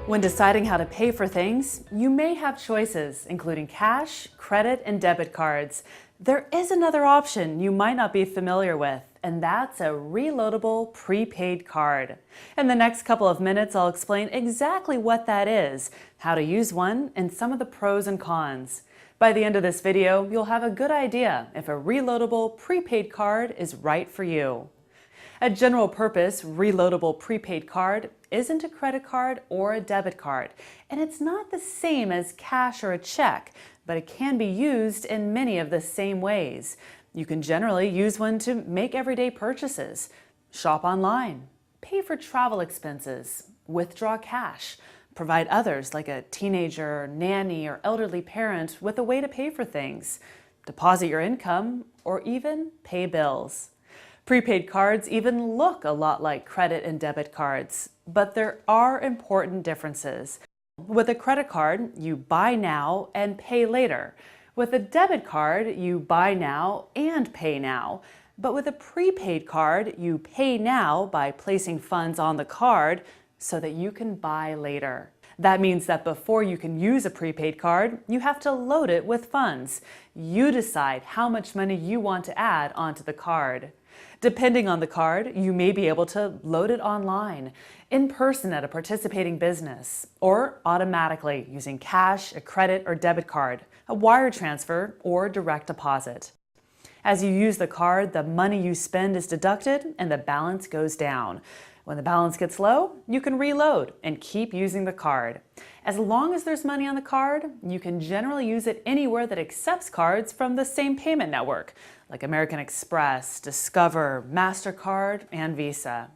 When deciding how to pay for things, you may have choices, including cash, credit, and debit cards. There is another option you might not be familiar with, and that's a reloadable prepaid card. In the next couple of minutes, I'll explain exactly what that is, how to use one, and some of the pros and cons. By the end of this video, you'll have a good idea if a reloadable prepaid card is right for you. A general-purpose reloadable prepaid card isn't a credit card or a debit card, and it's not the same as cash or a check, but it can be used in many of the same ways. You can generally use one to make everyday purchases, shop online, pay for travel expenses, withdraw cash, provide others like a teenager, nanny, or elderly parent with a way to pay for things, deposit your income, or even pay bills. Prepaid cards even look a lot like credit and debit cards, but there are important differences. With a credit card, you buy now and pay later. With a debit card, you buy now and pay now. But with a prepaid card, you pay now by placing funds on the card so that you can buy later. That means that before you can use a prepaid card, you have to load it with funds. You decide how much money you want to add onto the card. Depending on the card, you may be able to load it online, in person at a participating business, or automatically using cash, a credit or debit card, a wire transfer, or direct deposit. As you use the card, the money you spend is deducted and the balance goes down. When the balance gets low, you can reload and keep using the card. As long as there's money on the card, you can generally use it anywhere that accepts cards from the same payment network, like American Express, Discover, MasterCard, and Visa.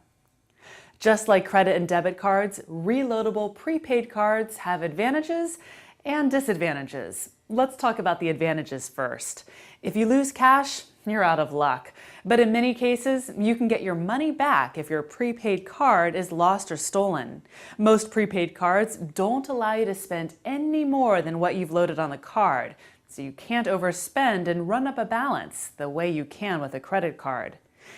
Just like credit and debit cards, reloadable prepaid cards have advantages and disadvantages. Let's talk about the advantages first. If you lose cash, you're out of luck. But in many cases, you can get your money back if your prepaid card is lost or stolen. Most prepaid cards don't allow you to spend any more than what you've loaded on the card, so you can't overspend and run up a balance the way you can with a credit card.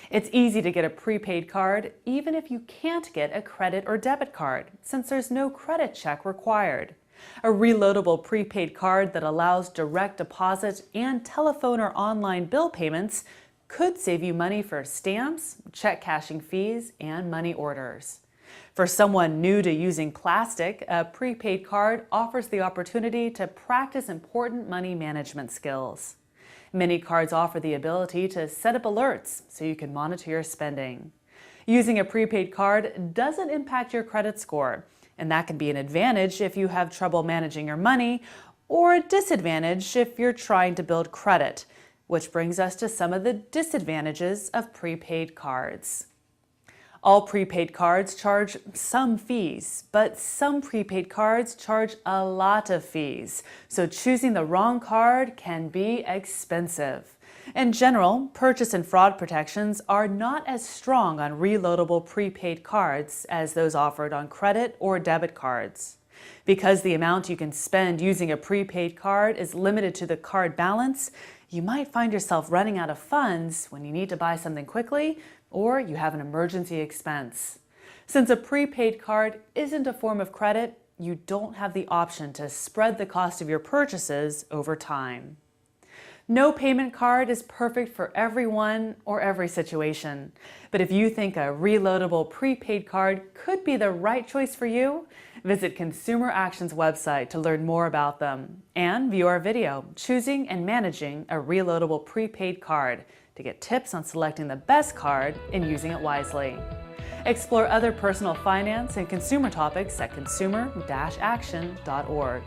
It's easy to get a prepaid card even if you can't get a credit or debit card, since there's no credit check required. A reloadable prepaid card that allows direct deposit and telephone or online bill payments could save you money for stamps, check cashing fees, and money orders. For someone new to using plastic, a prepaid card offers the opportunity to practice important money management skills. Many cards offer the ability to set up alerts so you can monitor your spending. Using a prepaid card doesn't impact your credit score, and that can be an advantage if you have trouble managing your money, or a disadvantage if you're trying to build credit, which brings us to some of the disadvantages of prepaid cards. All prepaid cards charge some fees, but some prepaid cards charge a lot of fees, so choosing the wrong card can be expensive. In general, purchase and fraud protections are not as strong on reloadable prepaid cards as those offered on credit or debit cards. Because the amount you can spend using a prepaid card is limited to the card balance, you might find yourself running out of funds when you need to buy something quickly or you have an emergency expense. Since a prepaid card isn't a form of credit, you don't have the option to spread the cost of your purchases over time. No payment card is perfect for everyone or every situation. But if you think a reloadable prepaid card could be the right choice for you, visit Consumer Action's website to learn more about them and view our video, Choosing and Managing a Reloadable Prepaid Card, to get tips on selecting the best card and using it wisely. Explore other personal finance and consumer topics at consumer-action.org.